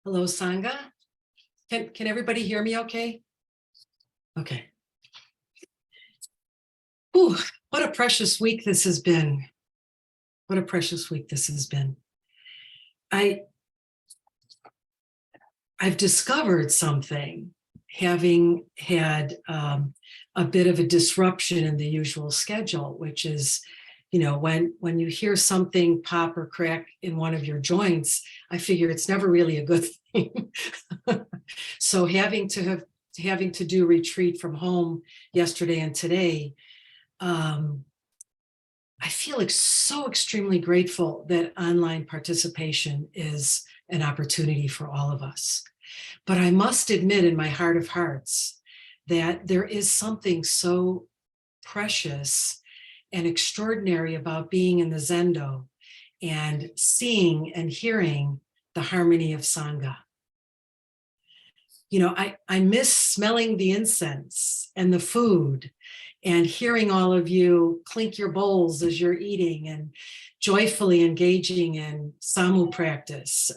Hello, Sangha. Can everybody hear me okay? Okay. Ooh, what a precious week this has been. What a precious week this has been. I've discovered something, having had a bit of a disruption in the usual schedule, which is, you know, when you hear something pop or crack in one of your joints, I figure it's never really a good thing. So having to do retreat from home yesterday and today, I feel like so extremely grateful that online participation is an opportunity for all of us. But I must admit in my heart of hearts that there is something so precious and extraordinary about being in the Zendo and seeing and hearing the harmony of Sangha. You know, I miss smelling the incense and the food and hearing all of you clink your bowls as you're eating and joyfully engaging in Samu practice.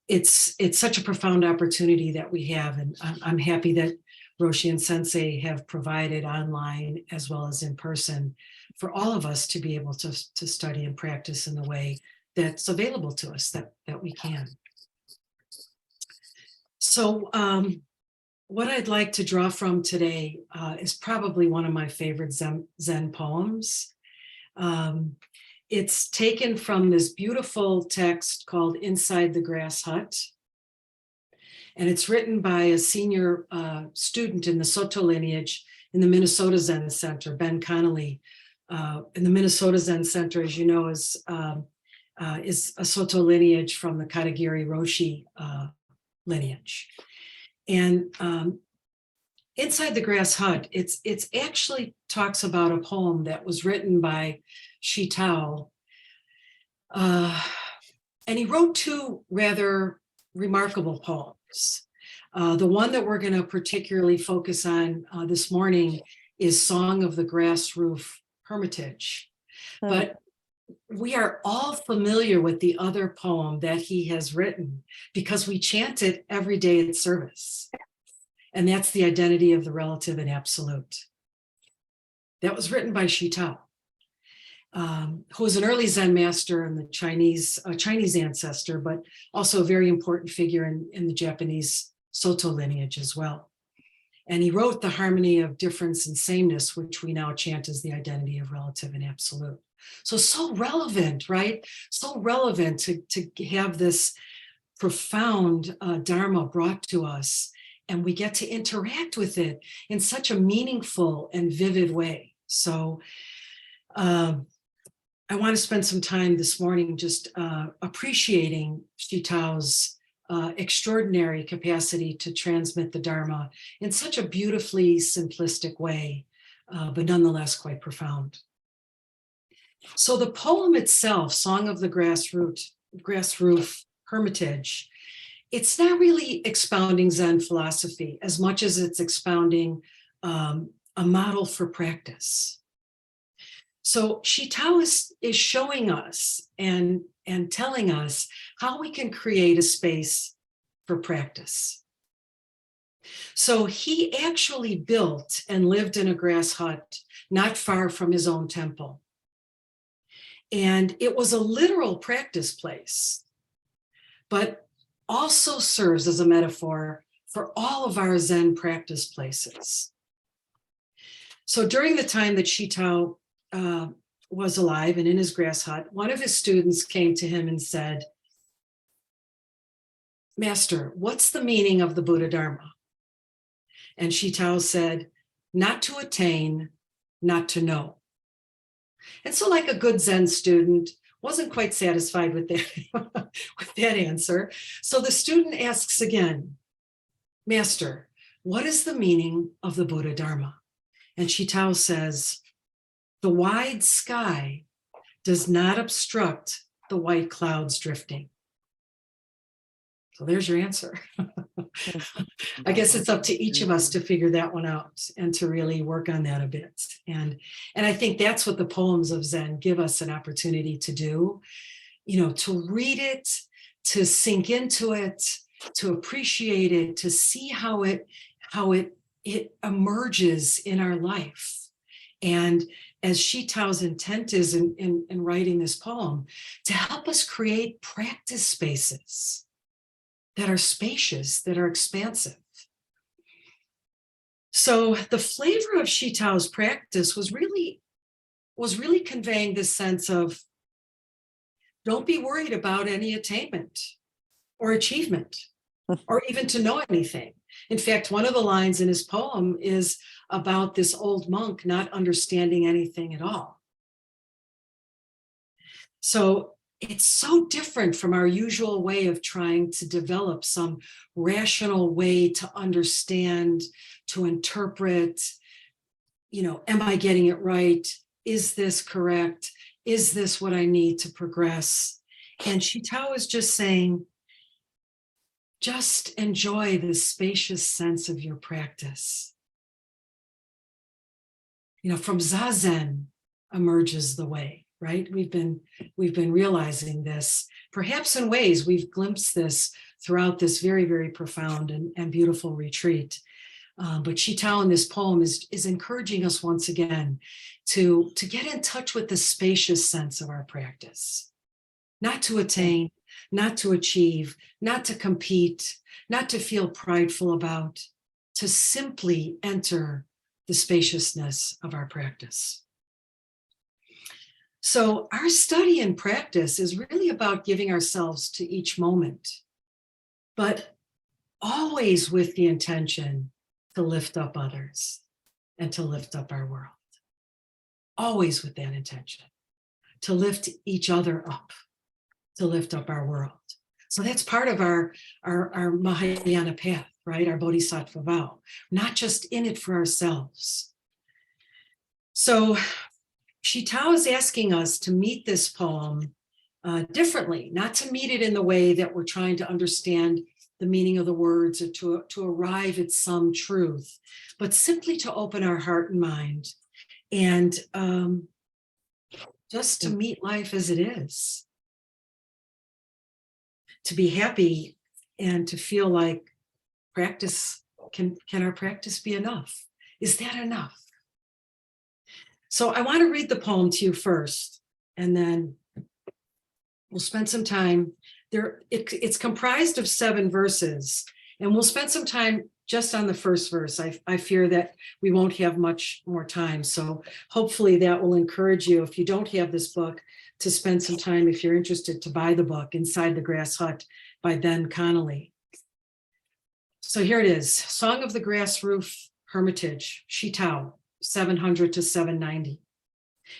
It's such a profound opportunity that we have, and I'm happy that Roshi and Sensei have provided online as well as in person for all of us to be able to study and practice in the way that's available to us, that we can. So what I'd like to draw from today is probably one of my favorite Zen poems. It's taken from this beautiful text called Inside the Grass Hut. And it's written by a senior student in the Soto lineage in the Minnesota Zen Center, Ben Connolly. And the Minnesota Zen Center, as you know, is a Soto lineage from the Katagiri Roshi lineage. And Inside the Grass Hut, it's actually talks about a poem that was written by Shitao. And he wrote two rather remarkable poems. The one that we're going to particularly focus on this morning is Song of the Grass Roof Hermitage. But we are all familiar with the other poem that he has written because we chant it every day at service. And that's the identity of the relative and absolute. That was written by Shitao. who was an early Zen master and the Chinese ancestor, but also a very important figure in the Japanese Soto lineage as well. And he wrote The Harmony of Difference and Sameness, which we now chant as the identity of relative and absolute. So relevant, right? So relevant to have this profound Dharma brought to us, and we get to interact with it in such a meaningful and vivid way. So I want to spend some time this morning just appreciating Shitao's extraordinary capacity to transmit the Dharma in such a beautifully simplistic way, but nonetheless quite profound. So the poem itself, Song of the Grass Roof Hermitage, it's not really expounding Zen philosophy as much as it's expounding a model for practice. So Shitao is showing us and telling us how we can create a space for practice. So he actually built and lived in a grass hut not far from his own temple. And it was a literal practice place, but also serves as a metaphor for all of our Zen practice places. So during the time that Shitao was alive and in his grass hut, one of his students came to him and said, "Master, what's the meaning of the Buddha Dharma?" And Shitao said, "Not to attain, not to know." And so, like a good Zen student, wasn't quite satisfied with that, with that answer. So the student asks again, "Master, what is the meaning of the Buddha Dharma?" And Shitao says, "The wide sky does not obstruct the white clouds drifting." So there's your answer. I guess it's up to each of us to figure that one out and to really work on that a bit. And I think that's what the poems of Zen give us an opportunity to do, to read it, to sink into it, to appreciate it, to see how it emerges in our life. And as Shitao's intent is in writing this poem, to help us create practice spaces that are spacious, that are expansive. So the flavor of Shitao's practice was really conveying this sense of, don't be worried about any attainment or achievement, or even to know anything. In fact, one of the lines in his poem is about this old monk not understanding anything at all. So it's so different from our usual way of trying to develop some rational way to understand, to interpret, am I getting it right? Is this correct? Is this what I need to progress? And Shitao is just saying, just enjoy the spacious sense of your practice. From Zazen emerges the way, right? We've been realizing this, perhaps in ways we've glimpsed this throughout this very, very profound and beautiful retreat. But Shitao in this poem is encouraging us once again to get in touch with the spacious sense of our practice, not to attain, not to achieve, not to compete, not to feel prideful about, to simply enter the spaciousness of our practice. So our study and practice is really about giving ourselves to each moment, but always with the intention to lift up others and to lift up our world. Always with that intention, to lift each other up, to lift up our world. So that's part of our Mahayana path, right? Our Bodhisattva vow, not just in it for ourselves. So Shitao is asking us to meet this poem differently, not to meet it in the way that we're trying to understand the meaning of the words or to arrive at some truth, but simply to open our heart and mind and just to meet life as it is. To be happy and to feel like practice, can our practice be enough? Is that enough? So I want to read the poem to you first, and then we'll spend some time there. It's comprised of 7 verses, and we'll spend some time just on the first verse. I fear that we won't have much more time. So hopefully that will encourage you, if you don't have this book, to spend some time, if you're interested, to buy the book, Inside the Grass Hut by Ben Connolly. So here it is, Song of the Grass Roof Hermitage, Shitao, 700 to 790.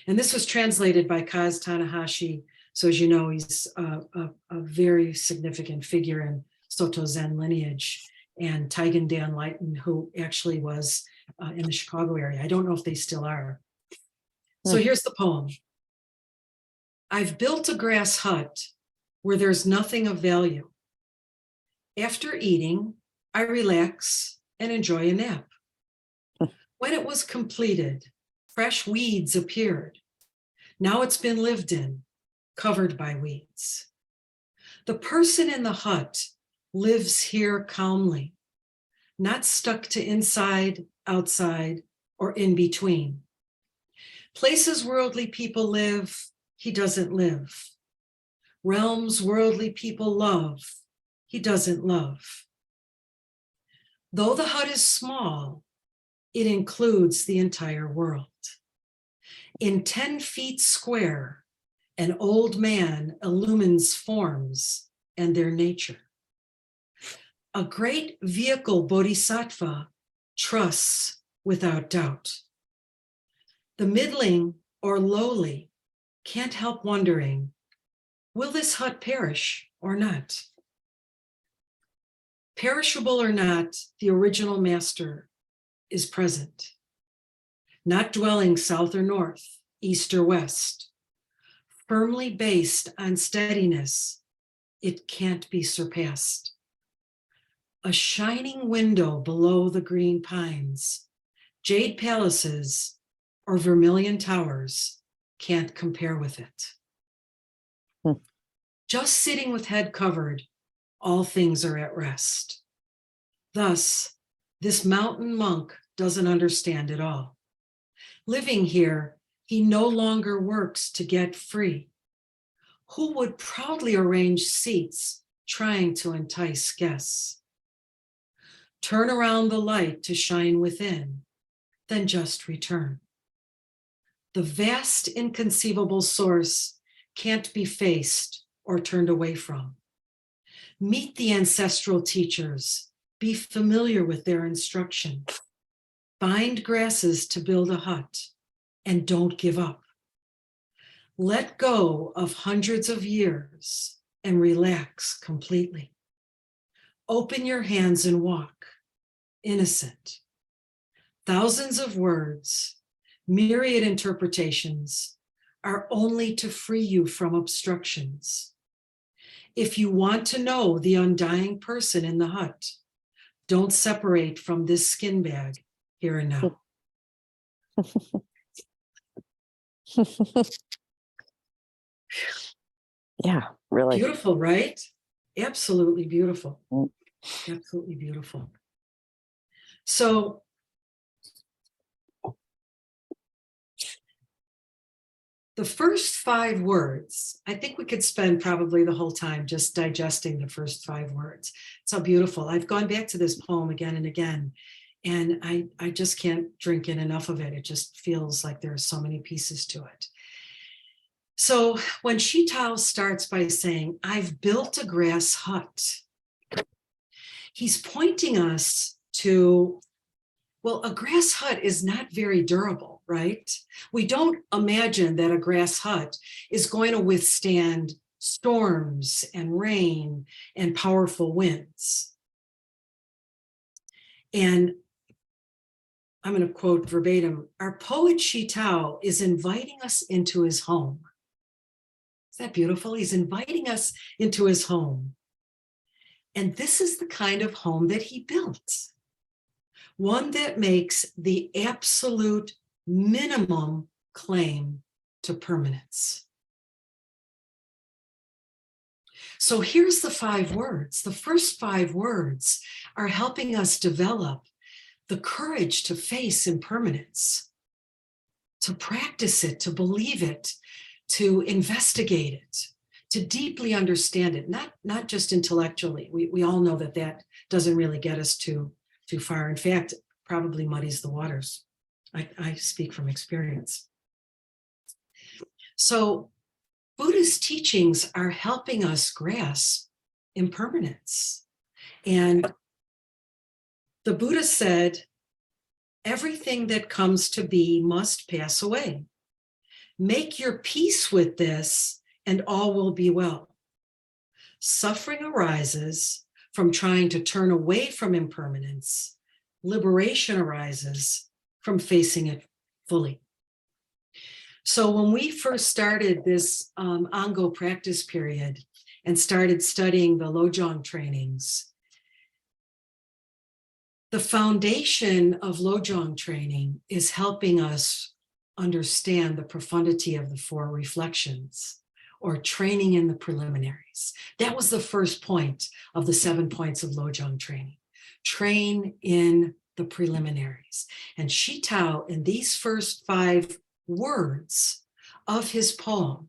And this was translated by Kaz Tanahashi. So as you know, he's a very significant figure in Soto Zen lineage, and Taigen Dan Leighton, who actually was in the Chicago area. I don't know if they still are. So here's the poem. I've built a grass hut where there's nothing of value. After eating, I relax and enjoy a nap. When it was completed, fresh weeds appeared. Now it's been lived in, covered by weeds. The person in the hut lives here calmly, not stuck to inside, outside, or in between. Places worldly people live, he doesn't live. Realms worldly people love, he doesn't love. Though the hut is small, it includes the entire world. In 10 feet square, an old man illumines forms and their nature. A great vehicle bodhisattva trusts without doubt. The middling or lowly can't help wondering, will this hut perish or not? Perishable or not, the original master is present, not dwelling south or north, east or west. Firmly based on steadiness, it can't be surpassed. A shining window below the green pines, jade palaces, or vermilion towers can't compare with it. Just sitting with head covered, all things are at rest. Thus, this mountain monk doesn't understand it all. Living here, he no longer works to get free. Who would proudly arrange seats trying to entice guests? Turn around the light to shine within, then just return. The vast inconceivable source can't be faced or turned away from. Meet the ancestral teachers, be familiar with their instruction. Bind grasses to build a hut, and don't give up. Let go of hundreds of years and relax completely. Open your hands and walk, innocent. Thousands of words, myriad interpretations are only to free you from obstructions. If you want to know the undying person in the hut, don't separate from this skin bag here and now. Yeah, really. Beautiful, right? Absolutely beautiful. Absolutely beautiful. So the first 5 words, I think we could spend probably the whole time just digesting the first 5 words. It's so beautiful. I've gone back to this poem again and again, and I just can't drink in enough of it. It just feels like there are so many pieces to it. So when Shitao starts by saying, I've built a grass hut, he's pointing us to, well, a grass hut is not very durable, right? We don't imagine that a grass hut is going to withstand storms and rain and powerful winds. And I'm going to quote verbatim, our poet Shitao is inviting us into his home. Is that beautiful? He's inviting us into his home. And this is the kind of home that he built. One that makes the absolute minimum claim to permanence. So here's the 5 words. The first 5 words are helping us develop the courage to face impermanence, to practice it, to believe it, to investigate it, to deeply understand it, not just intellectually. We all know that that doesn't really get us too far. In fact, probably muddies the waters. I speak from experience. So Buddha's teachings are helping us grasp impermanence. And the Buddha said, everything that comes to be must pass away. Make your peace with this and all will be well. Suffering arises from trying to turn away from impermanence. Liberation arises from facing it fully. So when we first started this Ango practice period and started studying the Lojong trainings, the foundation of Lojong training is helping us understand the profundity of the 4 reflections, or training in the preliminaries. That was the first point of the 7 points of Lojong training. Train in the preliminaries. And Shi Tao, in these first 5 words of his poem,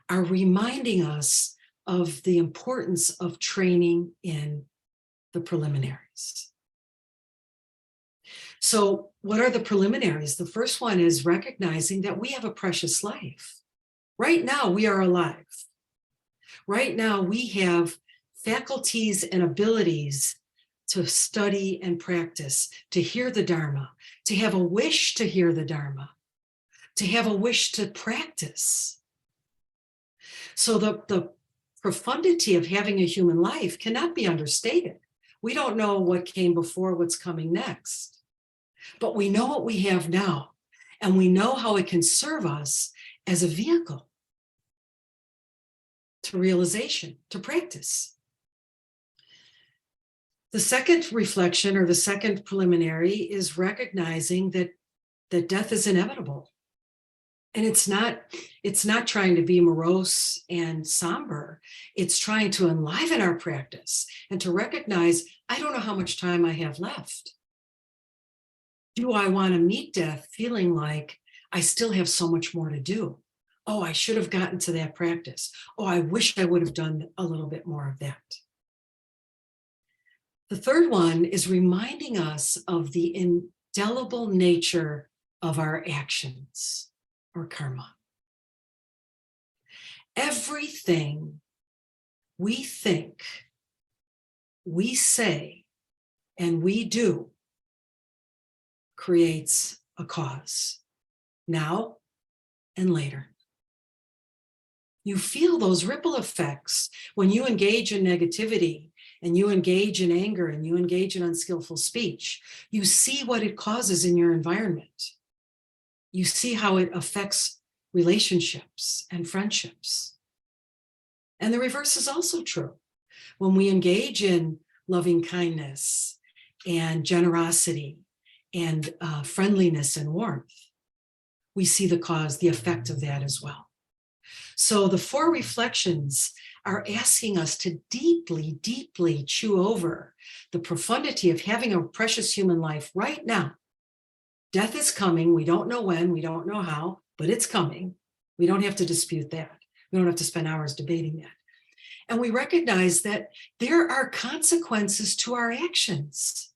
are reminding us of the importance of training in the preliminaries. So what are the preliminaries? The first one is recognizing that we have a precious life. Right now, we are alive. Right now, we have faculties and abilities to study and practice, to hear the Dharma, to have a wish to hear the Dharma, to have a wish to practice. So the profundity of having a human life cannot be understated. We don't know what came before, what's coming next. But we know what we have now, and we know how it can serve us as a vehicle to realization, to practice. The second reflection, or the second preliminary, is recognizing that death is inevitable. And it's not trying to be morose and somber. It's trying to enliven our practice and to recognize, I don't know how much time I have left. Do I want to meet death feeling like I still have so much more to do? Oh, I should have gotten to that practice. Oh, I wish I would have done a little bit more of that. The third one is reminding us of the indelible nature of our actions, or karma. Everything we think, we say, and we do creates a cause, now and later. You feel those ripple effects when you engage in negativity, and you engage in anger, and you engage in unskillful speech. You see what it causes in your environment. You see how it affects relationships and friendships. And the reverse is also true. When we engage in loving kindness and generosity and friendliness and warmth, we see the cause, the effect of that as well. So the 4 reflections are asking us to deeply, deeply chew over the profundity of having a precious human life right now. Death is coming. We don't know when, we don't know how, but it's coming. We don't have to dispute that. We don't have to spend hours debating that. And we recognize that there are consequences to our actions.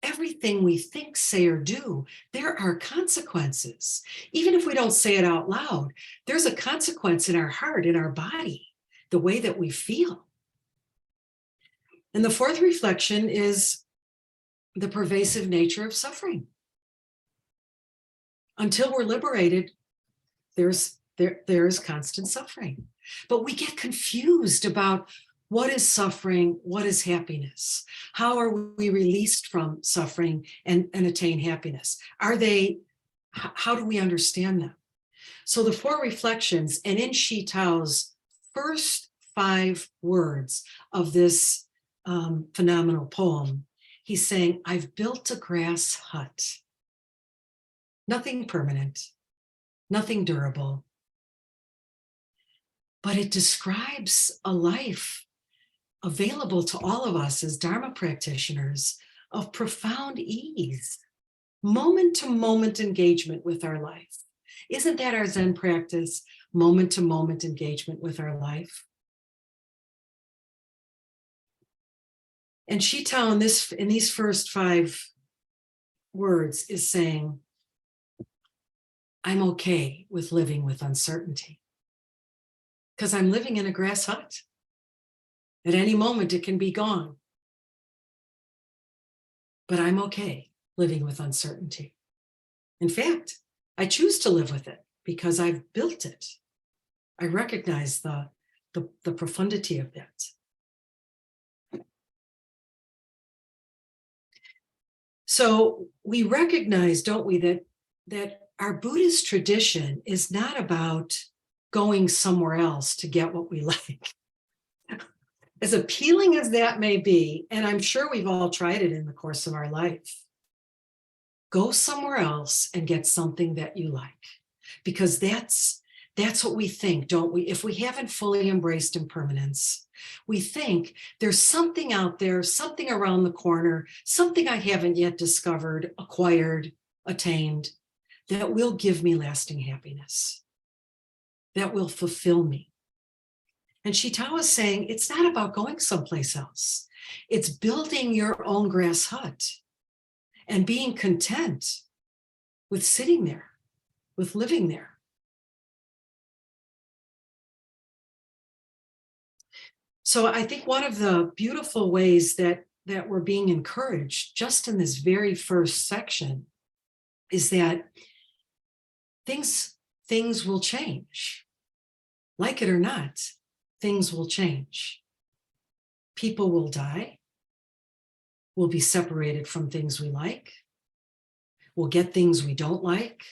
Everything we think, say, or do, there are consequences. Even if we don't say it out loud, there's a consequence in our heart, in our body, the way that we feel. And the 4th reflection is the pervasive nature of suffering. Until we're liberated, there is constant suffering. But we get confused about what is suffering, what is happiness? How are we released from suffering and attain happiness? How do we understand them? So the 4 reflections, and in Shi Tao's first 5 words of this phenomenal poem, he's saying, I've built a grass hut. Nothing permanent, nothing durable. But it describes a life available to all of us as Dharma practitioners of profound ease, moment to moment engagement with our life. Isn't that our Zen practice? Moment to moment engagement with our life. And Shitao in these first 5 words is saying, I'm okay with living with uncertainty because I'm living in a grass hut. At any moment, it can be gone. But I'm okay living with uncertainty. In fact, I choose to live with it because I've built it. I recognize the profundity of that. So we recognize, don't we, that our Buddhist tradition is not about going somewhere else to get what we like. As appealing as that may be, and I'm sure we've all tried it in the course of our life, go somewhere else and get something that you like, because that's what we think, don't we? If we haven't fully embraced impermanence, we think there's something out there, something around the corner, something I haven't yet discovered, acquired, attained, that will give me lasting happiness, that will fulfill me. And Shitao is saying it's not about going someplace else. It's building your own grass hut and being content with sitting there, with living there. So I think one of the beautiful ways that we're being encouraged just in this very first section is that things will change. Like it or not, things will change. People will die. We'll be separated from things we like. We'll get things we don't like.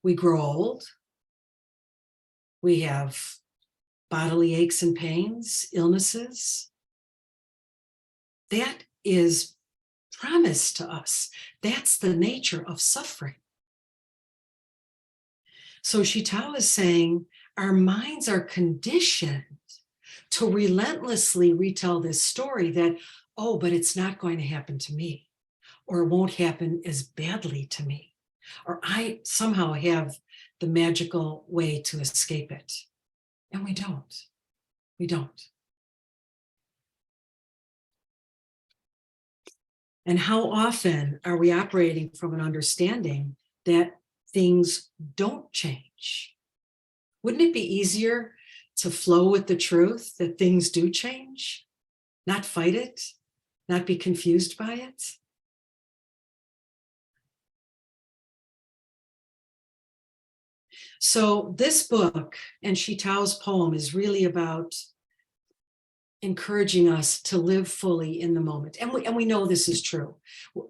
We grow old. We have bodily aches and pains, illnesses. That is promised to us. That's the nature of suffering. So Shitao is saying our minds are conditioned to relentlessly retell this story that, oh, but it's not going to happen to me, or it won't happen as badly to me, or I somehow have the magical way to escape it. And we don't. We don't. And how often are we operating from an understanding that things don't change? Wouldn't it be easier to flow with the truth that things do change, not fight it, not be confused by it? So this book and Shitao's poem is really about encouraging us to live fully in the moment. And we know this is true.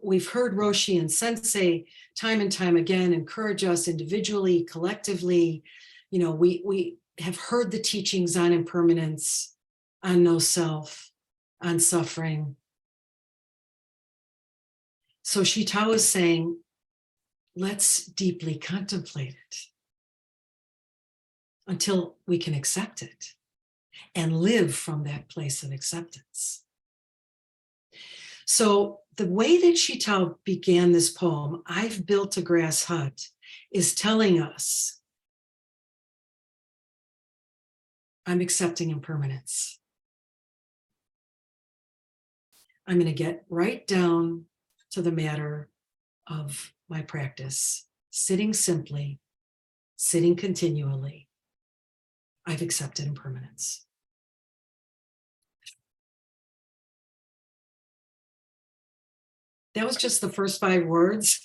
We've heard Roshi and Sensei time and time again encourage us individually, collectively. You know, we have heard the teachings on impermanence, on no self, on suffering. So Shitao is saying, let's deeply contemplate it until we can accept it and live from that place of acceptance. So the way that Shitao began this poem, I've built a grass hut, is telling us, I'm accepting impermanence. I'm going to get right down to the matter of my practice, sitting simply, sitting continually. I've accepted impermanence. That was just the first 5 words.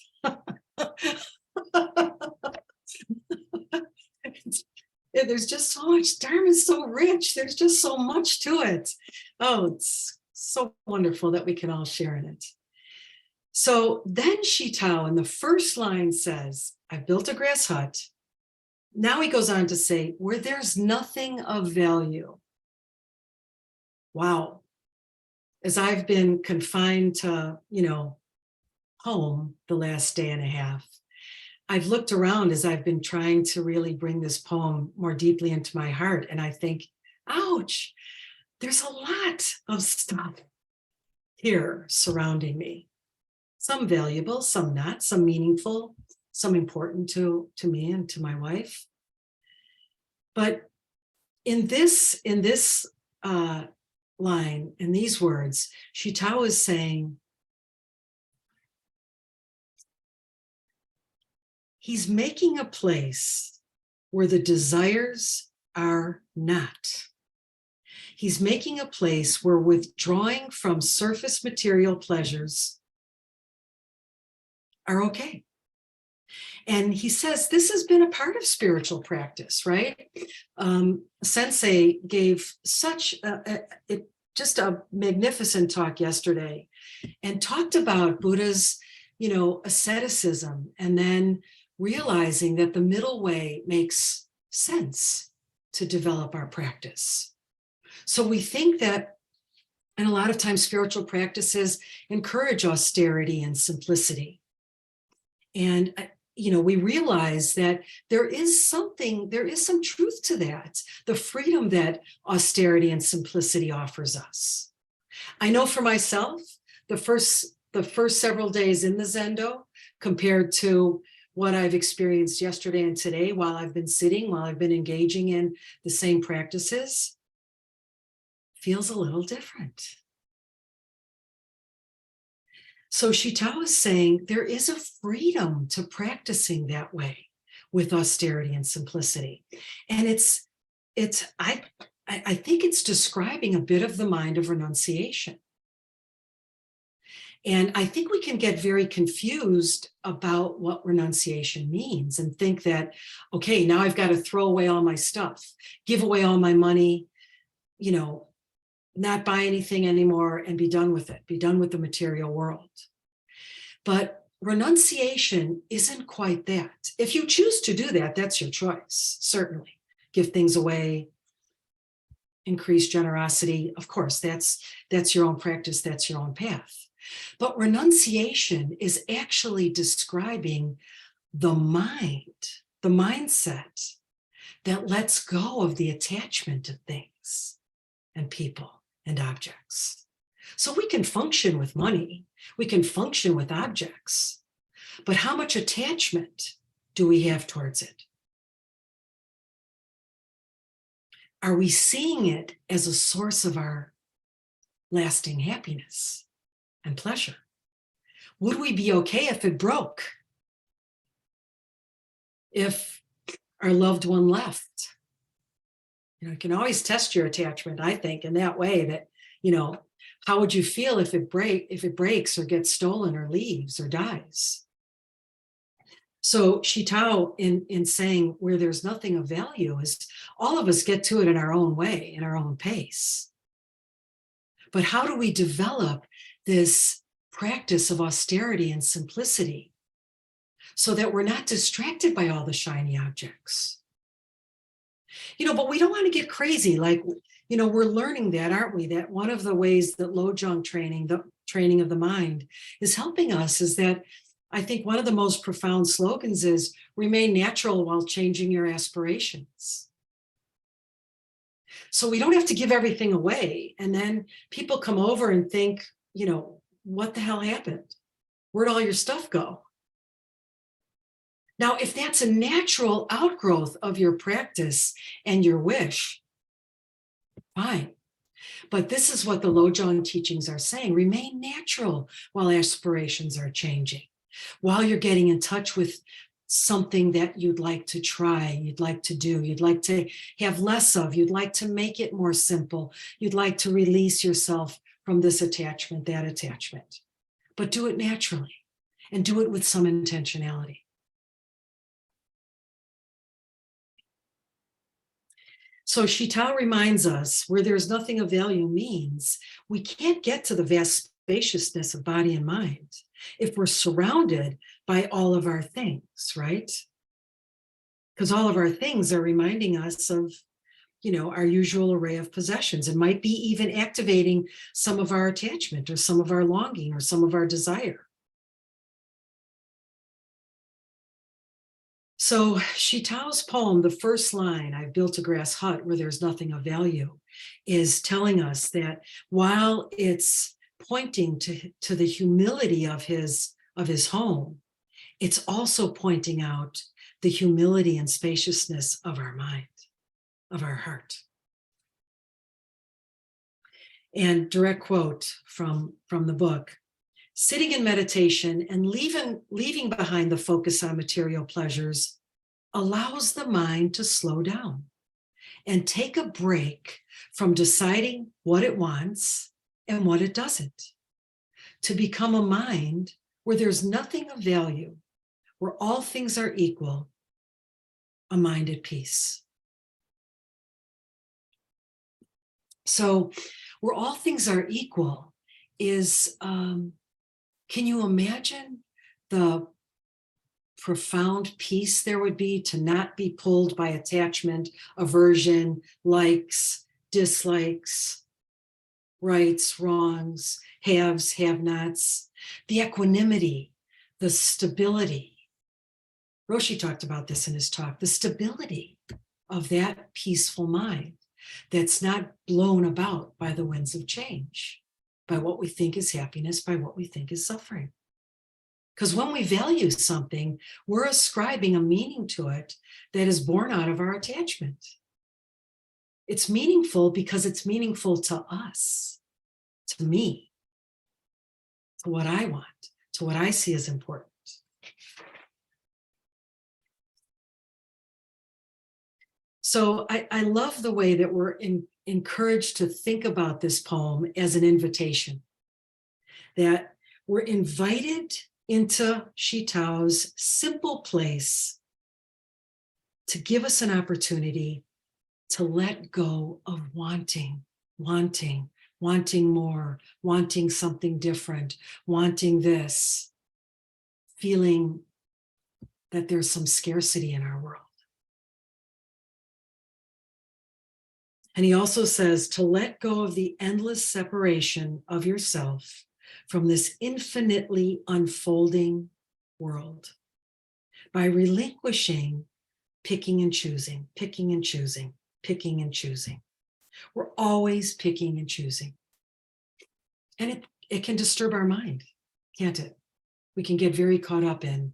There's just so much. Dharma is so rich. There's just so much to it. Oh, it's so wonderful that we can all share in it. So then Shitao in the first line says, I've built a grass hut. Now he goes on to say, where there's nothing of value. Wow. As I've been confined to, home the last day and a half, I've looked around as I've been trying to really bring this poem more deeply into my heart. And I think, ouch, there's a lot of stuff here surrounding me. some valuable, some not, some meaningful, some important to me and to my wife. But in this line, in these words, Shitao is saying, he's making a place where the desires are not. He's making a place where withdrawing from surface material pleasures are okay. And he says this has been a part of spiritual practice, right? Sensei gave such just a magnificent talk yesterday and talked about Buddha's, asceticism, and then realizing that the middle way makes sense to develop our practice. So we think that, and a lot of times spiritual practices encourage austerity and simplicity. And we realize that there is some truth to that, the freedom that austerity and simplicity offers us. I know for myself, the first several days in the Zendo compared to what I've experienced yesterday and today while I've been engaging in the same practices, feels a little different. So Shitao is saying there is a freedom to practicing that way with austerity and simplicity. And I think it's describing a bit of the mind of renunciation. And I think we can get very confused about what renunciation means and think that, okay, now I've got to throw away all my stuff, give away all my money, not buy anything anymore and be done with it, be done with the material world. But renunciation isn't quite that. If you choose to do that, that's your choice, certainly. Give things away, increase generosity. Of course, that's your own practice, that's your own path. But renunciation is actually describing the mind, the mindset that lets go of the attachment to things and people and objects. So we can function with money, we can function with objects, but how much attachment do we have towards it? Are we seeing it as a source of our lasting happiness and pleasure? Would we be okay if it broke? If our loved one left? You can always test your attachment, I think, in that way that, how would you feel if it breaks or gets stolen or leaves or dies? So Shitao, in saying where there's nothing of value, is all of us get to it in our own way, in our own pace. But how do we develop this practice of austerity and simplicity so that we're not distracted by all the shiny objects? But we don't want to get crazy. Like, we're learning that, aren't we? That one of the ways that Lojong training, the training of the mind, is helping us is that I think one of the most profound slogans is remain natural while changing your aspirations. So we don't have to give everything away. And then people come over and think, what the hell happened? Where'd all your stuff go? Now, if that's a natural outgrowth of your practice and your wish, fine. But this is what the Lojong teachings are saying. Remain natural while aspirations are changing, while you're getting in touch with something that you'd like to try, you'd like to do, you'd like to have less of, you'd like to make it more simple, you'd like to release yourself from this attachment, that attachment. But do it naturally and do it with some intentionality. So Shitao reminds us where there's nothing of value means we can't get to the vast spaciousness of body and mind if we're surrounded by all of our things, right? Because all of our things are reminding us of, our usual array of possessions. It might be even activating some of our attachment or some of our longing or some of our desire. So Shitao's poem, the first line, I've built a grass hut where there's nothing of value, is telling us that while it's pointing to the humility of his home, it's also pointing out the humility and spaciousness of our mind, of our heart. And direct quote from the book: sitting in meditation and leaving behind the focus on material pleasures allows the mind to slow down and take a break from deciding what it wants and what it doesn't, to become a mind where there's nothing of value, where all things are equal, a mind at peace. So where all things are equal is, can you imagine the profound peace there would be to not be pulled by attachment, aversion, likes, dislikes, rights, wrongs, haves, have-nots, the equanimity, the stability. Roshi talked about this in his talk, the stability of that peaceful mind that's not blown about by the winds of change, by what we think is happiness, by what we think is suffering. Because when we value something, we're ascribing a meaning to it that is born out of our attachment. It's meaningful because it's meaningful to us, to me, to what I want, to what I see as important. So I love the way that we're encouraged to think about this poem as an invitation, that we're invited into Shitao's simple place to give us an opportunity to let go of wanting more, wanting something different, wanting this, feeling that there's some scarcity in our world. And he also says to let go of the endless separation of yourself from this infinitely unfolding world by relinquishing picking and choosing, picking and choosing, picking and choosing. We're always picking and choosing. And it can disturb our mind, can't it? We can get very caught up in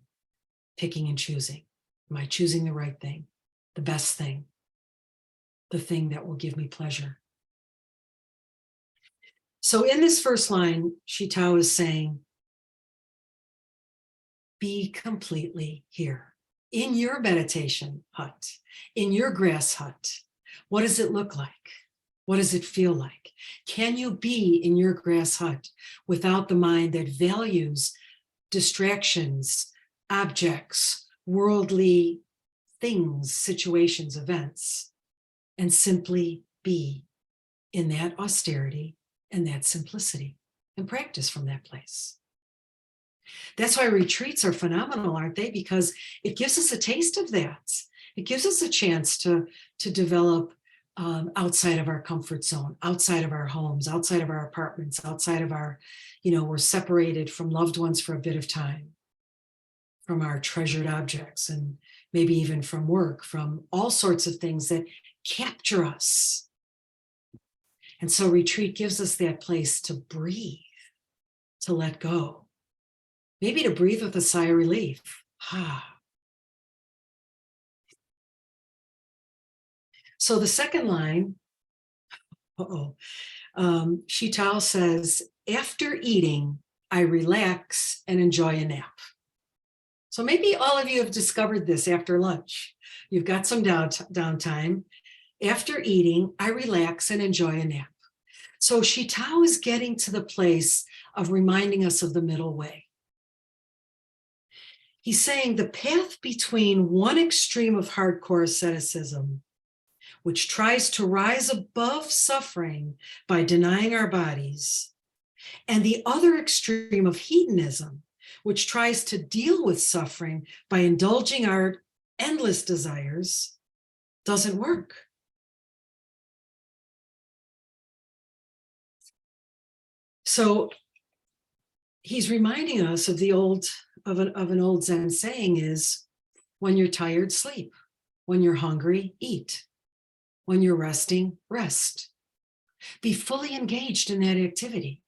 picking and choosing. Am I choosing the right thing, the best thing, the thing that will give me pleasure? So in this first line, Shitao is saying, be completely here in your meditation hut, in your grass hut. What does it look like? What does it feel like? Can you be in your grass hut without the mind that values distractions, objects, worldly things, situations, events, and simply be in that austerity and that simplicity and practice from that place? That's why retreats are phenomenal, aren't they? Because it gives us a taste of that. It gives us a chance to develop outside of our comfort zone, outside of our homes, outside of our apartments, outside of our, we're separated from loved ones for a bit of time, from our treasured objects, and maybe even from work, from all sorts of things that capture us. And so retreat gives us that place to breathe, to let go, maybe to breathe with a sigh of relief. So the second line, Shitao says, after eating, I relax and enjoy a nap. So maybe all of you have discovered this after lunch. You've got some downtime. After eating, I relax and enjoy a nap. So Shitao is getting to the place of reminding us of the middle way. He's saying the path between one extreme of hardcore asceticism, which tries to rise above suffering by denying our bodies, and the other extreme of hedonism, which tries to deal with suffering by indulging our endless desires, doesn't work. So he's reminding us of an old Zen saying is, when you're tired, sleep. When you're hungry, eat. When you're resting, rest. Be fully engaged in that activity.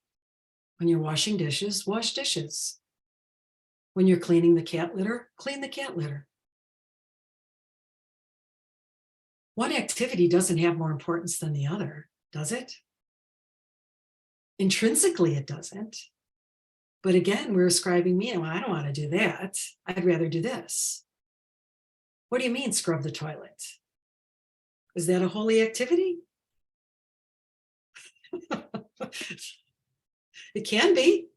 When you're washing dishes, wash dishes. When you're cleaning the cat litter, clean the cat litter. One activity doesn't have more importance than the other, does it? Intrinsically, it doesn't. But again, we're ascribing meaning. Well, I don't want to do that. I'd rather do this. What do you mean, scrub the toilet? Is that a holy activity? It can be.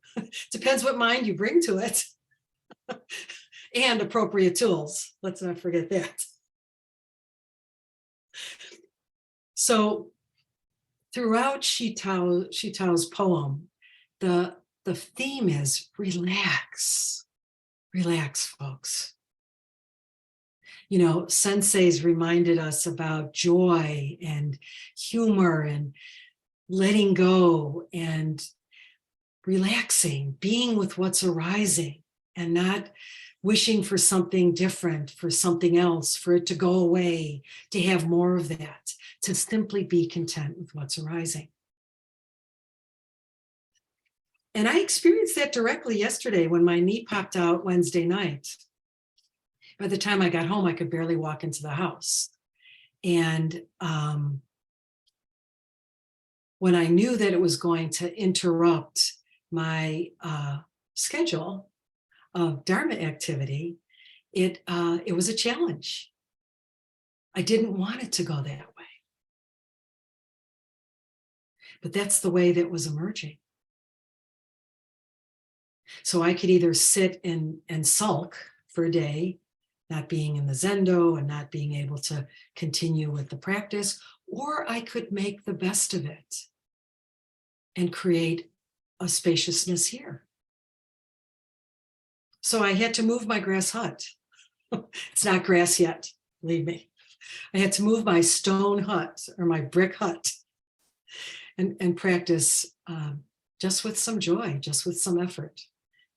Depends what mind you bring to it. And appropriate tools. Let's not forget that. So throughout Shitao's poem, the theme is relax. Relax, folks. You know, senseis reminded us about joy and humor and letting go and relaxing, being with what's arising and not wishing for something different, for something else, for it to go away, to have more of that, to simply be content with what's arising. And I experienced that directly yesterday when my knee popped out Wednesday night. By the time I got home, I could barely walk into the house. And when I knew that it was going to interrupt my schedule of Dharma activity, it was a challenge. I didn't want it to go that way. But that's the way that was emerging. So I could either sit and sulk for a day, not being in the Zendo and not being able to continue with the practice, or I could make the best of it and create a spaciousness here. So I had to move my grass hut. It's not grass yet, believe me. I had to move my stone hut or my brick hut and practice just with some joy, just with some effort.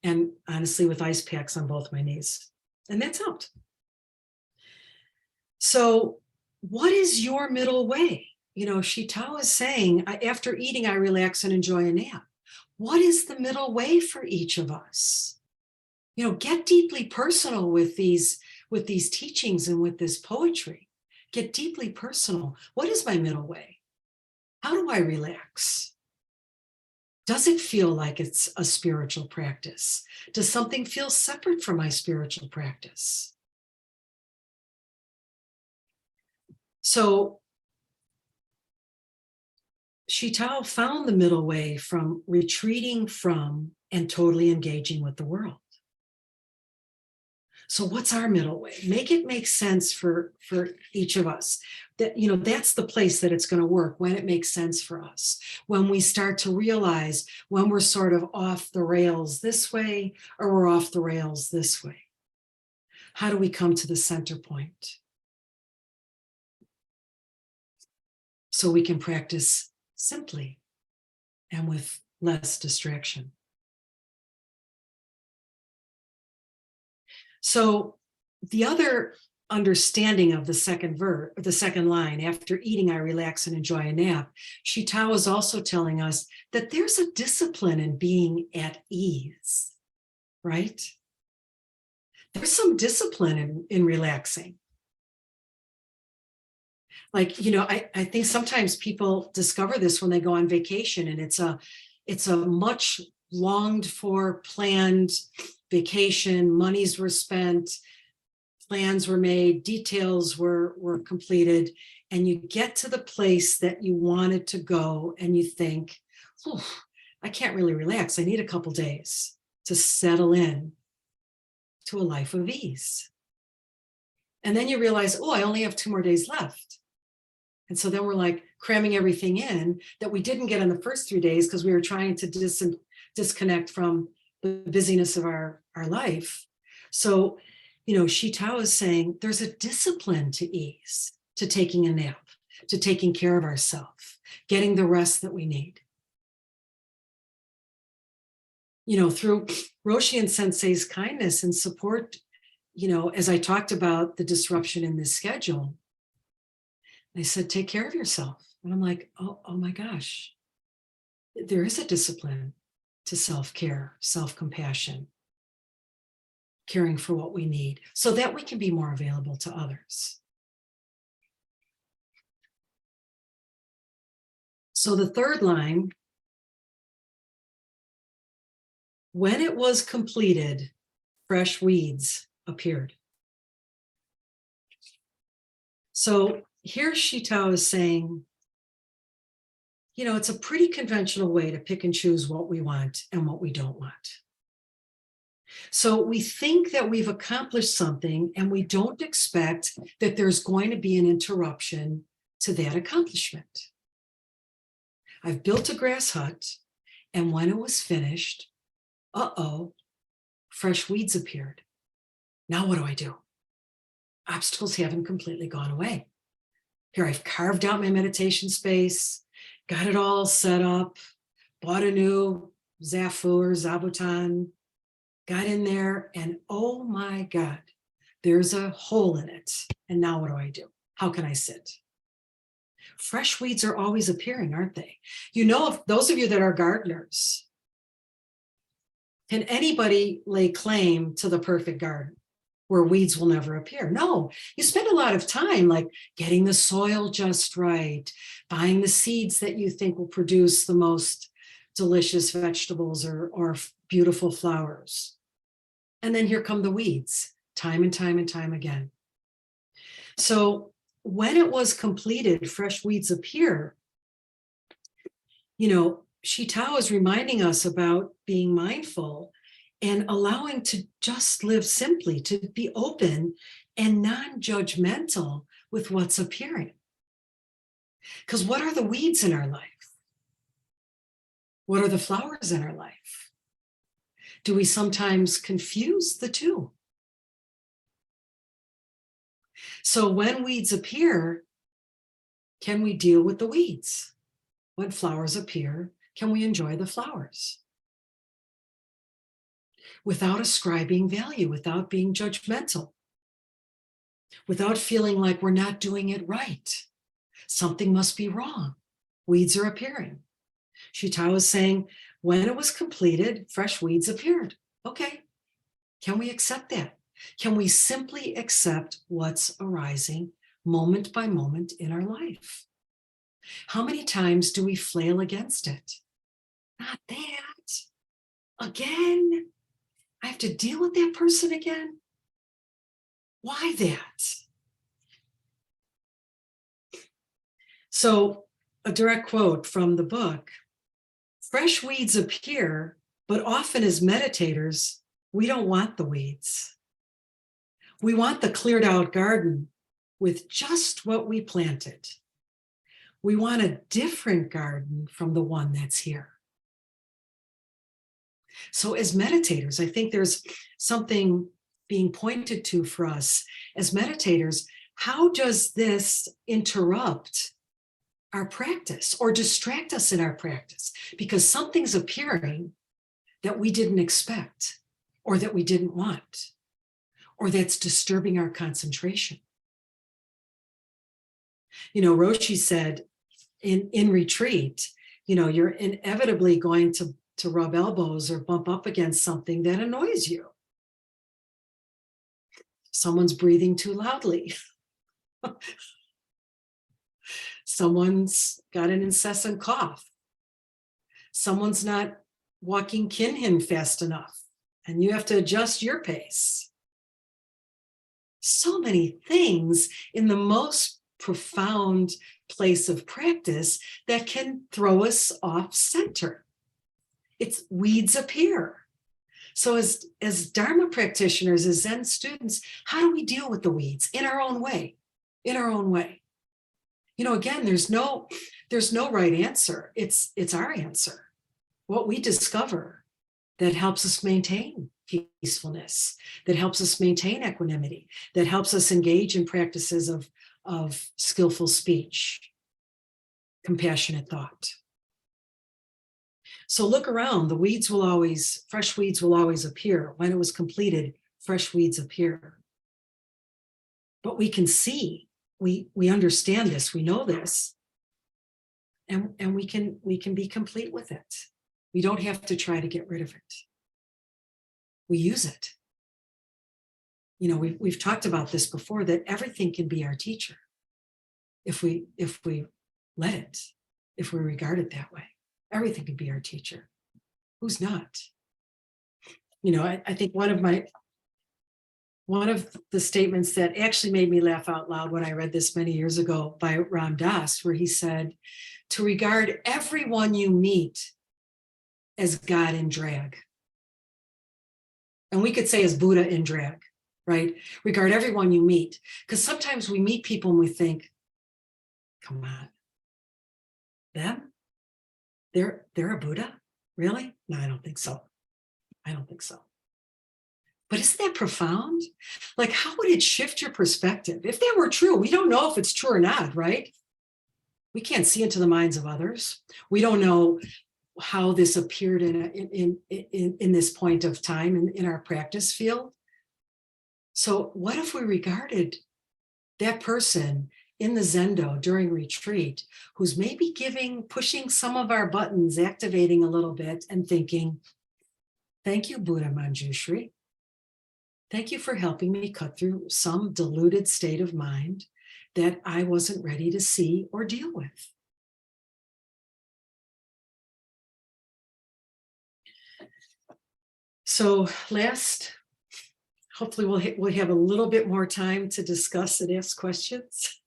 And honestly, with ice packs on both my knees. And that's helped. So what is your middle way? You know, Shitao is saying, after eating, I relax and enjoy a nap. What is the middle way for each of us? You know, get deeply personal with these teachings and with this poetry. Get deeply personal. What is my middle way? How do I relax? Does it feel like it's a spiritual practice? Does something feel separate from my spiritual practice? So Shitao found the middle way from retreating from and totally engaging with the world. So what's our middle way? Make it make sense for each of us. That, you know, that's the place that it's going to work, when it makes sense for us. When we start to realize when we're sort of off the rails this way or we're off the rails this way. How do we come to the center point? So we can practice simply and with less distraction. So the other understanding of the second line, after eating, I relax and enjoy a nap, Shitao is also telling us that there's a discipline in being at ease, right? There's some discipline in relaxing. Like, you know, I think sometimes people discover this when they go on vacation, and it's a much longed for, planned vacation. Monies were spent, plans were made, details were completed, and you get to the place that you wanted to go and you think, oh, I can't really relax. I need a couple days to settle in to a life of ease. And then you realize, oh, I only have 2 more days left. And so then we're like cramming everything in that we didn't get in the first 3 days because we were trying to disconnect from the busyness of our life. So, you know, Shitao is saying there's a discipline to ease, to taking a nap, to taking care of ourselves, getting the rest that we need. You know, through Roshi and Sensei's kindness and support, you know, as I talked about the disruption in this schedule, they said, take care of yourself. And I'm like, oh my gosh, there is a discipline. to self-care, self-compassion, caring for what we need so that we can be more available to others. So the third line, when it was completed, fresh weeds appeared. So here Shitao is saying, you know, it's a pretty conventional way to pick and choose what we want and what we don't want. So we think that we've accomplished something and we don't expect that there's going to be an interruption to that accomplishment. I've built a grass hut, and when it was finished, fresh weeds appeared. Now what do I do? Obstacles haven't completely gone away. Here I've carved out my meditation space, got it all set up, bought a new zafu or zabuton, got in there, and oh my God, there's a hole in it. And now what do I do? How can I sit? Fresh weeds are always appearing, aren't they? You know, if those of you that are gardeners, can anybody lay claim to the perfect garden where weeds will never appear? No, you spend a lot of time like getting the soil just right, buying the seeds that you think will produce the most delicious vegetables or beautiful flowers. And then here come the weeds, time and time and time again. So when it was completed, fresh weeds appear. You know, Shitao is reminding us about being mindful and allowing to just live simply, to be open and non-judgmental with what's appearing. Because what are the weeds in our life? What are the flowers in our life? Do we sometimes confuse the two? So when weeds appear, can we deal with the weeds? When flowers appear, can we enjoy the flowers? Without ascribing value, without being judgmental, without feeling like we're not doing it right. Something must be wrong. Weeds are appearing. Shitao is saying, when it was completed, fresh weeds appeared. Okay, can we accept that? Can we simply accept what's arising moment by moment in our life? How many times do we flail against it? Not that. Again? I have to deal with that person again? Why that? So a direct quote from the book, fresh weeds appear, but often as meditators, we don't want the weeds. We want the cleared out garden with just what we planted. We want a different garden from the one that's here. So as meditators, I think there's something being pointed to for us as meditators. How does this interrupt our practice or distract us in our practice? Because something's appearing that we didn't expect or that we didn't want, or that's disturbing our concentration. You know, Roshi said in retreat, you know, you're inevitably going to rub elbows or bump up against something that annoys you. Someone's breathing too loudly. Someone's got an incessant cough. Someone's not walking kinhin fast enough, and you have to adjust your pace. So many things in the most profound place of practice that can throw us off center. It's weeds appear. So as Dharma practitioners, as Zen students, how do we deal with the weeds in our own way? In our own way. You know, again, there's no right answer. It's our answer. What we discover that helps us maintain peacefulness, that helps us maintain equanimity, that helps us engage in practices of skillful speech, compassionate thought. So look around, fresh weeds will always appear. When it was completed, fresh weeds appear. But we can see, we understand this, we know this, and we can be complete with it. We don't have to try to get rid of it. We use it. You know, we've talked about this before, that everything can be our teacher if we let it, if we regard it that way. Everything can be our teacher. Who's not? You know, I think one of the statements that actually made me laugh out loud when I read this many years ago by Ram Dass, where he said, to regard everyone you meet as God in drag. And we could say as Buddha in drag, right? Regard everyone you meet. Because sometimes we meet people and we think, come on, them? They're a Buddha? Really? No, I don't think so. I don't think so. But isn't that profound? Like, how would it shift your perspective? If that were true, we don't know if it's true or not, right? We can't see into the minds of others. We don't know how this appeared in this point of time in our practice field. So what if we regarded that person in the Zendo during retreat who's maybe pushing some of our buttons, activating a little bit and thinking, thank you, Buddha Manjushri. Thank you for helping me cut through some deluded state of mind that I wasn't ready to see or deal with. So hopefully we'll have a little bit more time to discuss and ask questions.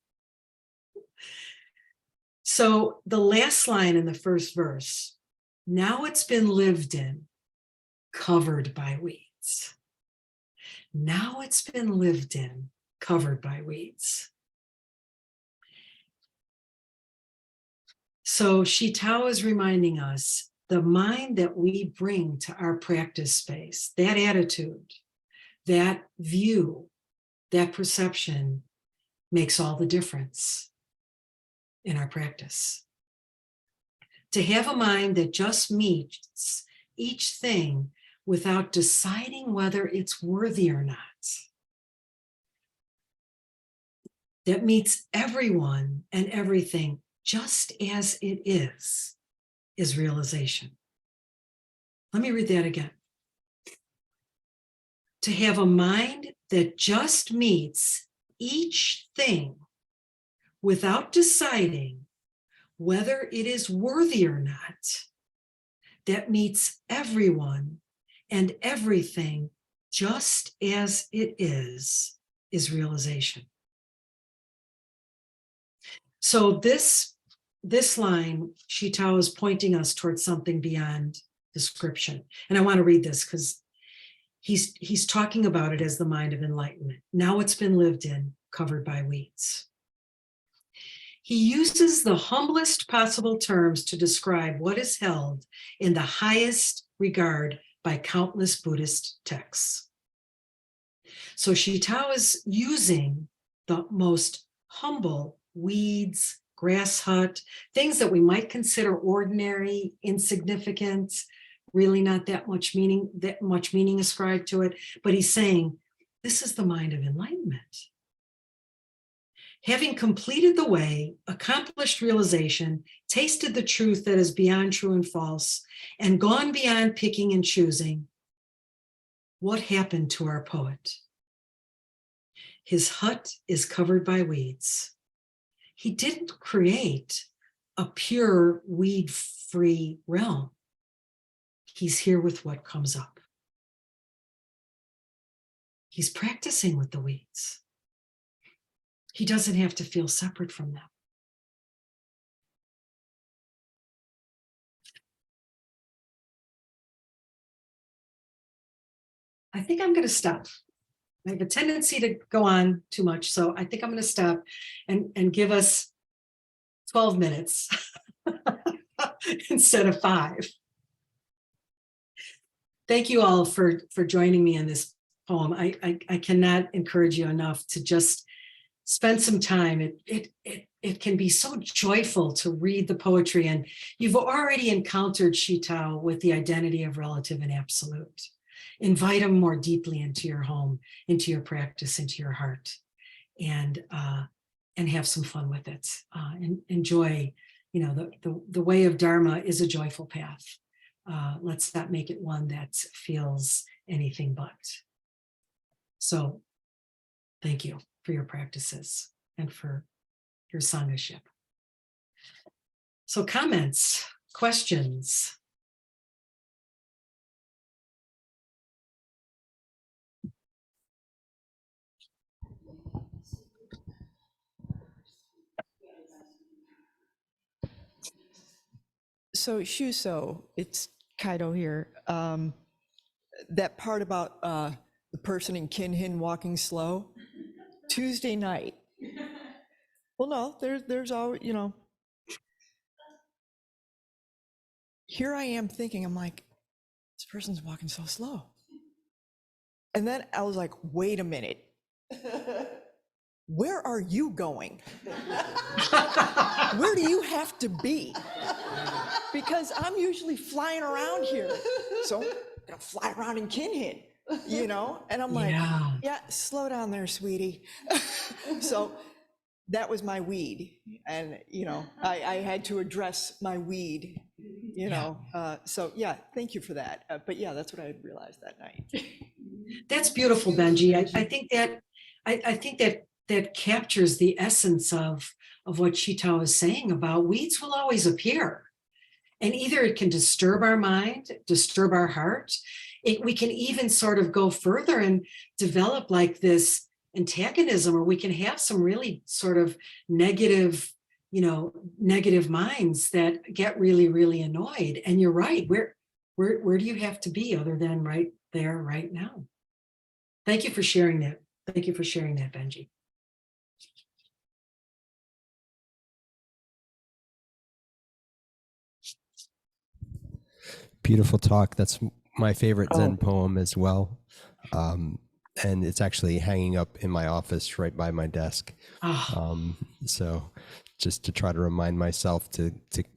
So the last line in the first verse, now it's been lived in, covered by weeds. Now it's been lived in, covered by weeds. So Shitao is reminding us the mind that we bring to our practice space, that attitude, that view, that perception makes all the difference in our practice. To have a mind that just meets each thing without deciding whether it's worthy or not. That meets everyone and everything just as it is realization. Let me read that again. To have a mind that just meets each thing without deciding whether it is worthy or not, that meets everyone and everything just as it is realization. So this line, Shitao is pointing us towards something beyond description. And I want to read this because he's talking about it as the mind of enlightenment. Now it's been lived in, covered by weeds. He uses the humblest possible terms to describe what is held in the highest regard by countless Buddhist texts. So Shitao is using the most humble weeds, grass hut, things that we might consider ordinary, insignificant, really not that much meaning ascribed to it. But he's saying, this is the mind of enlightenment. Having completed the way, accomplished realization, tasted the truth that is beyond true and false, and gone beyond picking and choosing, what happened to our poet? His hut is covered by weeds. He didn't create a pure weed-free realm. He's here with what comes up. He's practicing with the weeds. He doesn't have to feel separate from them. I think I'm going to stop. I have a tendency to go on too much, so I think I'm going to stop and give us 12 minutes instead of 5. Thank you all for joining me in this poem. I cannot encourage you enough to just spend some time. It can be so joyful to read the poetry, and you've already encountered Shitao with the identity of relative and absolute. Invite him more deeply into your home, into your practice, into your heart, and have some fun with it. And enjoy, the way of Dharma is a joyful path. let's not make it one that feels anything but. So thank you for your practices and for your sanghaship. So comments, questions? So Shuso, it's Kaido here. That part about the person in Kinhin walking slow, Tuesday night. Well, no, there's always, here I am thinking, I'm like, this person's walking so slow. And then I was like, wait a minute. Where are you going? Where do you have to be? Because I'm usually flying around here. So I'm gonna fly around in Kinhin, And I'm like, yeah, slow down there, sweetie. So that was my weed. And, I had to address my weed, So yeah, thank you for that. But yeah, that's what I realized that night. That's beautiful, Benji. I think that captures the essence of what Shito is saying about weeds will always appear. And either it can disturb our mind, disturb our heart. We can even sort of go further and develop like this antagonism, or we can have some really sort of negative minds that get really, really annoyed. And you're right. Where do you have to be other than right there, right now? Thank you for sharing that. Thank you for sharing that, Benji. Beautiful talk. That's my favorite Zen poem as well. And it's actually hanging up in my office right by my desk. So just to try to remind myself to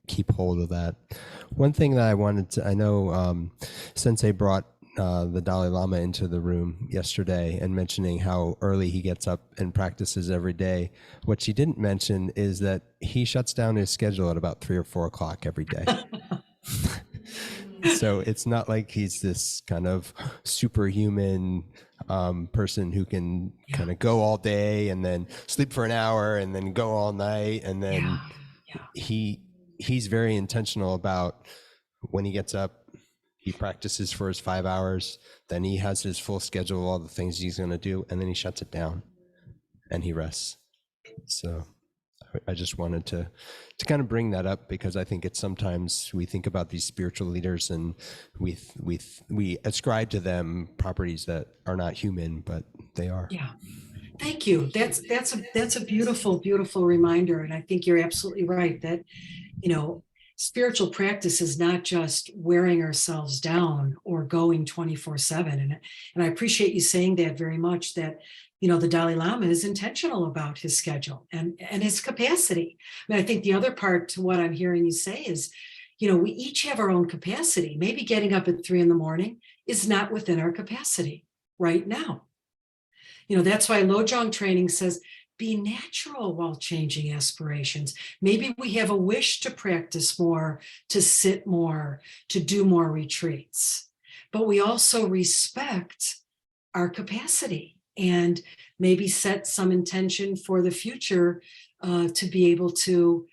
keep hold of that. One thing that I know Sensei brought the Dalai Lama into the room yesterday and mentioning how early he gets up and practices every day. What she didn't mention is that he shuts down his schedule at about 3 or 4 o'clock every day. So it's not like he's this kind of superhuman person who can kind of go all day and then sleep for an hour and then go all night. And then he's very intentional about when he gets up, he practices for his 5 hours, then he has his full schedule of all the things he's going to do, and then he shuts it down and he rests. So I just wanted to kind of bring that up, because I think it's sometimes we think about these spiritual leaders and we ascribe to them properties that are not human, but they are. Yeah. Thank you. That's a beautiful, beautiful reminder. And I think you're absolutely right that, spiritual practice is not just wearing ourselves down or going 24/7. And I appreciate you saying that very much, that, the Dalai Lama is intentional about his schedule and his capacity. I mean, I think the other part to what I'm hearing you say is, we each have our own capacity. Maybe getting up at 3 a.m. is not within our capacity right now. That's why Lojong training says, be natural while changing aspirations. Maybe we have a wish to practice more, to sit more, to do more retreats, but we also respect our capacity and maybe set some intention for the future to be able to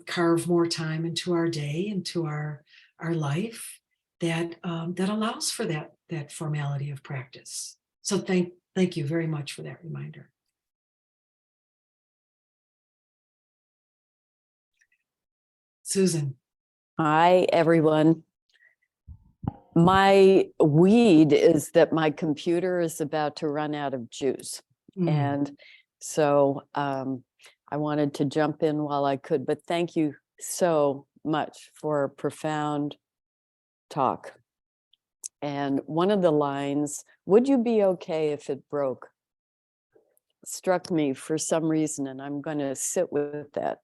carve more time into our day, into our life that allows for that formality of practice. So thank you very much for that reminder. Susan. Hi, everyone. My weed is that my computer is about to run out of juice. And so I wanted to jump in while I could, but thank you so much for a profound talk. And one of the lines, would you be okay if it broke, struck me for some reason, and I'm going to sit with that.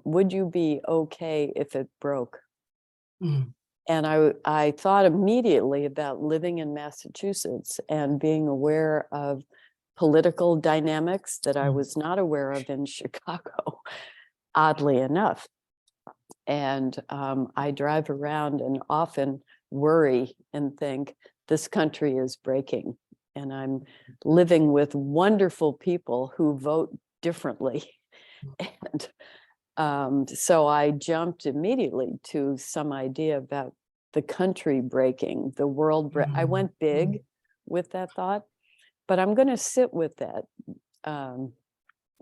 Would you be okay if it broke? And I thought immediately about living in Massachusetts and being aware of political dynamics that I was not aware of in Chicago, oddly enough. And I drive around and often worry and think this country is breaking. And I'm living with wonderful people who vote differently. And so I jumped immediately to some idea about the country breaking, the world. I went big with that thought, but I'm going to sit with that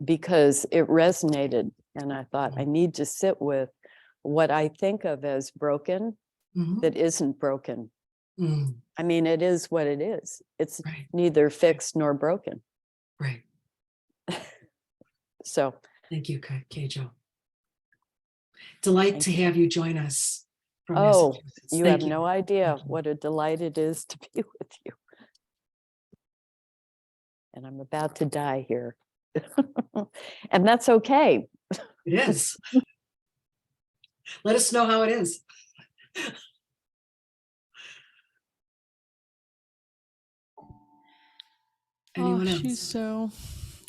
because it resonated. And I thought I need to sit with what I think of as broken that isn't broken. I mean, it is what it is. It's neither fixed nor broken. Right. So thank you, Keijo. Delight to have you join us from oh, Massachusetts. you Thank have no idea what a delight it is to be with you. And I'm about to die here. And that's okay. It is. Let us know how it is. Anyone else? So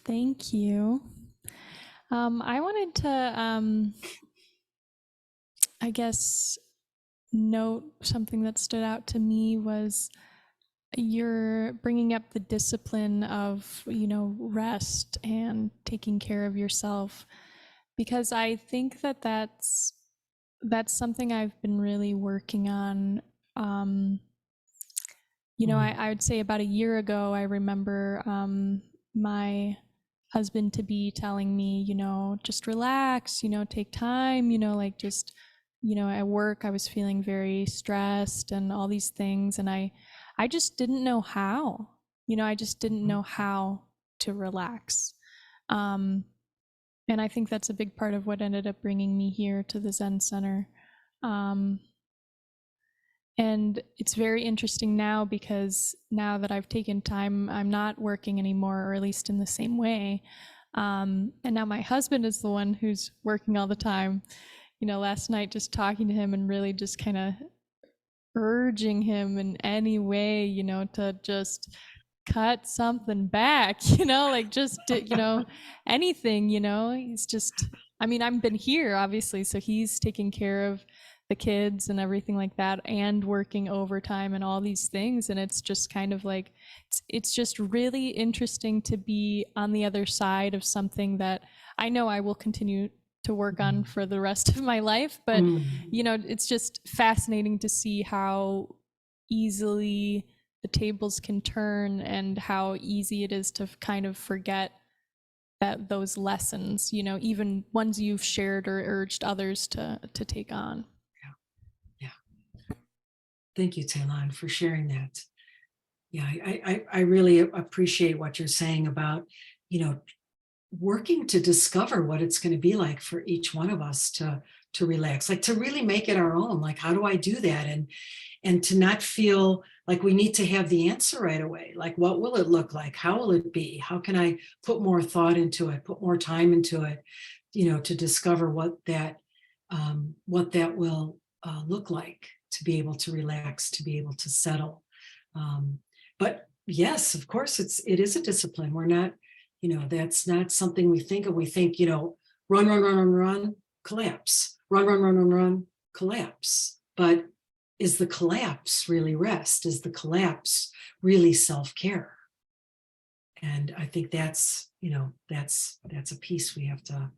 thank you. I wanted to, I guess, note something that stood out to me was you're bringing up the discipline of, rest and taking care of yourself, because I think that that's something I've been really working on. I would say about a year ago, I remember my husband to be telling me, just relax, take time, just, at work, I was feeling very stressed and all these things. And I just didn't know how, I just didn't know how to relax. And I think that's a big part of what ended up bringing me here to the Zen Center. And it's very interesting now, because now that I've taken time, I'm not working anymore, or at least in the same way. And now my husband is the one who's working all the time. Last night, just talking to him and really just kind of urging him in any way, to just cut something back, like just, anything, he's just, I've been here, obviously, so he's taking care of the kids and everything like that, and working overtime and all these things. And it's just kind of like, it's just really interesting to be on the other side of something that I know I will continue to work on for the rest of my life. But, it's just fascinating to see how easily the tables can turn and how easy it is to kind of forget that those lessons, even ones you've shared or urged others to take on. Thank you, Taylon, for sharing that. Yeah, I really appreciate what you're saying about, working to discover what it's going to be like for each one of us to relax, like to really make it our own. Like, how do I do that? And to not feel like we need to have the answer right away. Like, what will it look like? How will it be? How can I put more thought into it, put more time into it, to discover what that will look like, to be able to relax, to be able to settle. But yes, of course, it is a discipline. We're not, that's not something we think of. We think, run, collapse, run, collapse. But is the collapse really rest? Is the collapse really self-care? And I think that's a piece we have to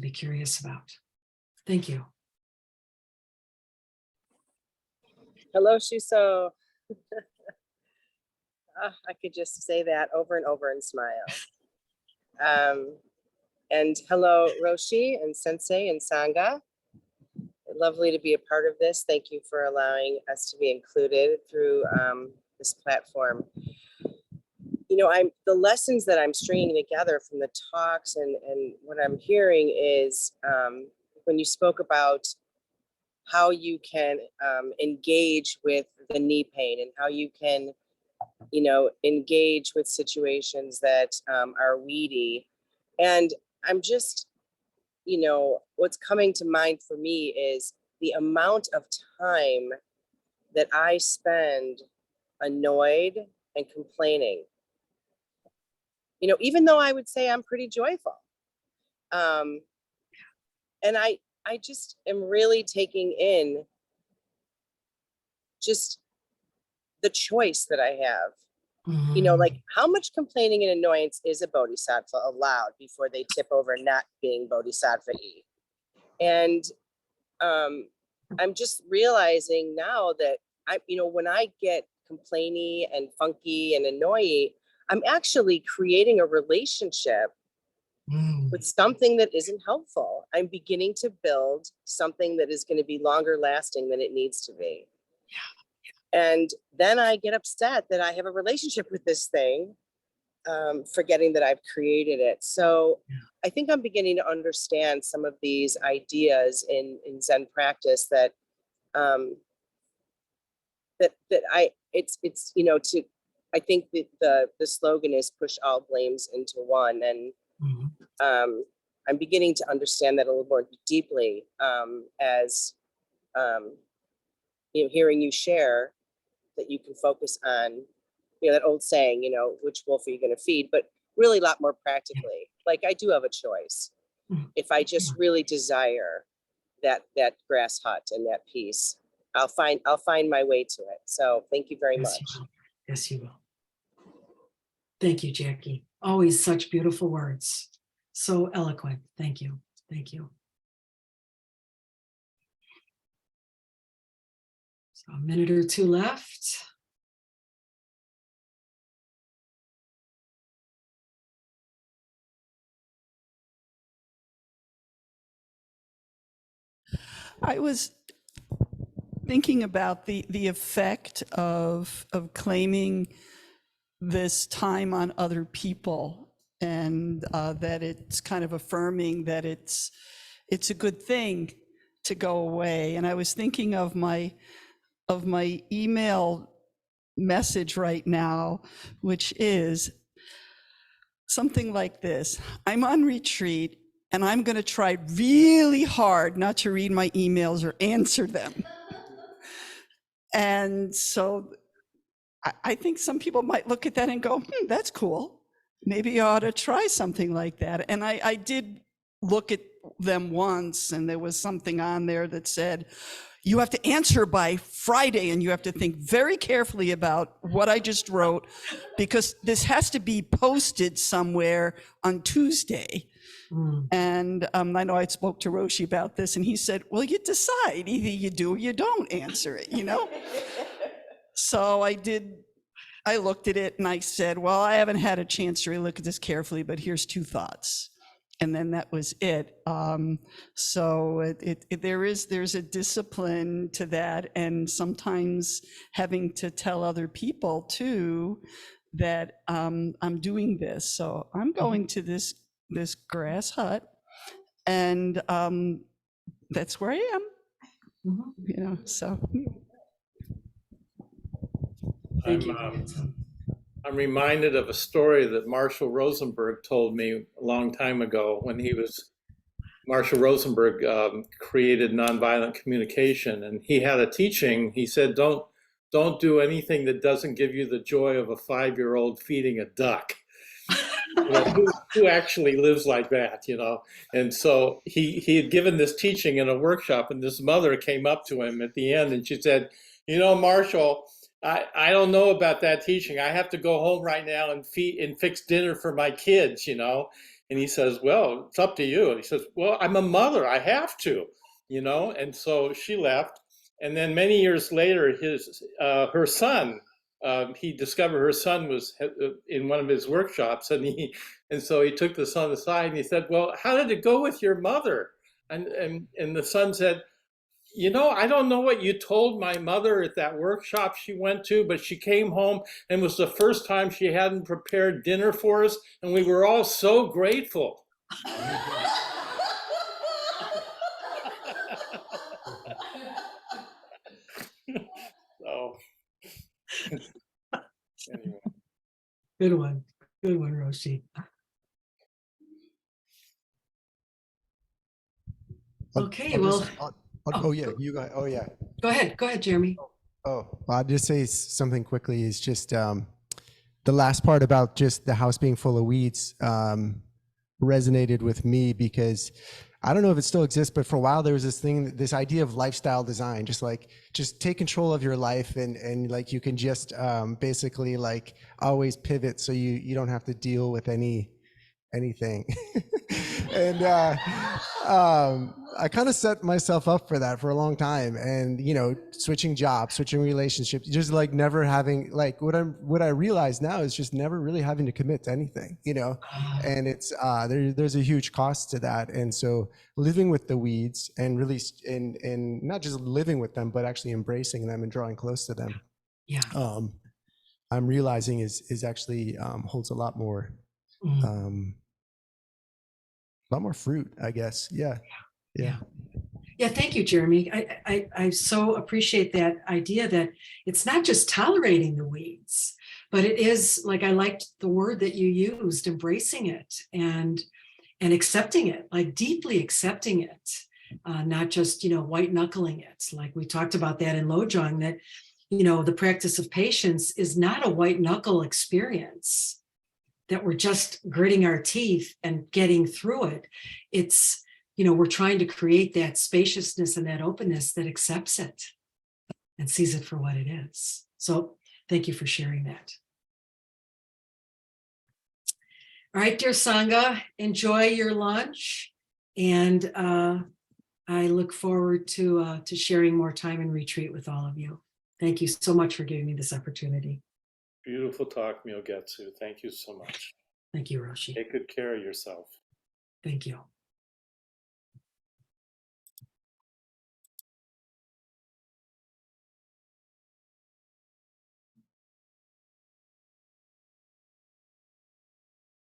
be curious about. Thank you. Hello, Shuso. I could just say that over and over and smile. And hello, Roshi and Sensei and Sangha. Lovely to be a part of this. Thank you for allowing us to be included through this platform. The lessons that I'm stringing together from the talks and what I'm hearing is when you spoke about how you can engage with the knee pain and how you can, engage with situations that are weedy. And I'm just, what's coming to mind for me is the amount of time that I spend annoyed and complaining. Even though I would say I'm pretty joyful. And I just am really taking in just the choice that I have. You know, like how much complaining and annoyance is a bodhisattva allowed before they tip over not being bodhisattva-y? And I'm just realizing now that when I get complainy and funky and annoying, I'm actually creating a relationship with something that isn't helpful. I'm beginning to build something that is going to be longer lasting than it needs to be. And then I get upset that I have a relationship with this thing, forgetting that I've created it. So I think I'm beginning to understand some of these ideas in Zen practice that I think that the slogan is push all blames into one. And I'm beginning to understand that a little more deeply as hearing you share that you can focus on, that old saying, which wolf are you going to feed, but really a lot more practically. Like I do have a choice. If I just really desire that grass hut and that peace, I'll find my way to it. So thank you very much. Yes, you will. Thank you, Jackie. Always such beautiful words. So eloquent. Thank you. Thank you. So a minute or two left. I was thinking about the effect of claiming this time on other people, and that it's kind of affirming that it's a good thing to go away. And I was thinking of my email message right now, which is something like this: I'm on retreat and I'm going to try really hard not to read my emails or answer them. And so I think some people might look at that and go, that's cool. Maybe you ought to try something like that. And I did look at them once, and there was something on there that said, you have to answer by Friday, and you have to think very carefully about what I just wrote, because this has to be posted somewhere on Tuesday. And I know I spoke to Roshi about this, and he said, well, you decide. Either you do or you don't answer it, So I looked at it and I said, well, I haven't had a chance to really look at this carefully, but here's 2 thoughts. And then that was it. So there's a discipline to that, and sometimes having to tell other people too that I'm doing this. So I'm going to this grass hut, and that's where I am. So. Thank you. I'm reminded of a story that Marshall Rosenberg told me a long time ago when Marshall Rosenberg created nonviolent communication, and he had a teaching. He said, don't do anything that doesn't give you the joy of a 5-year-old feeding a duck. Who actually lives like that, And so he had given this teaching in a workshop, and this mother came up to him at the end and she said, Marshall, I don't know about that teaching. I have to go home right now and fix dinner for my kids, And he says, well, it's up to you. And he says, well, I'm a mother. I have to, And so she left. And then many years later, her son, he discovered her son was in one of his workshops, and so he took the son aside and he said, well, how did it go with your mother? And the son said, I don't know what you told my mother at that workshop she went to, but she came home and it was the first time she hadn't prepared dinner for us, and we were all so grateful. So, anyway. Good one, Roshi. Okay, well. Oh yeah, you go. Oh yeah. Go ahead, Jeremy. I'll just say something quickly. Is just the last part about just the house being full of weeds. resonated with me because I don't know if it still exists, but for a while there was this idea of lifestyle design, just take control of your life and like you can just basically like always pivot so you don't have to deal with anything. And I kind of set myself up for that for a long time, and switching jobs, switching relationships, just like never having, like what I realize now is just never really having to commit to anything, and it's there's a huge cost to that. And so living with the weeds and really and not just living with them, but actually embracing them and drawing close to them, I'm realizing is actually holds a lot more fruit, I guess. Yeah. Thank you, Jeremy. I so appreciate that idea that it's not just tolerating the weeds, but it is, like, I liked the word that you used, embracing it and accepting it, like deeply accepting it, not just white knuckling it. Like we talked about that in Lojong, that the practice of patience is not a white knuckle experience, that we're just gritting our teeth and getting through it. It's, we're trying to create that spaciousness and that openness that accepts it and sees it for what it is. So thank you for sharing that. All right, dear Sangha, enjoy your lunch. And I look forward to sharing more time in retreat with all of you. Thank you so much for giving me this opportunity. Beautiful talk, Myogetsu. Thank you so much. Thank you, Roshi. Take good care of yourself. Thank you.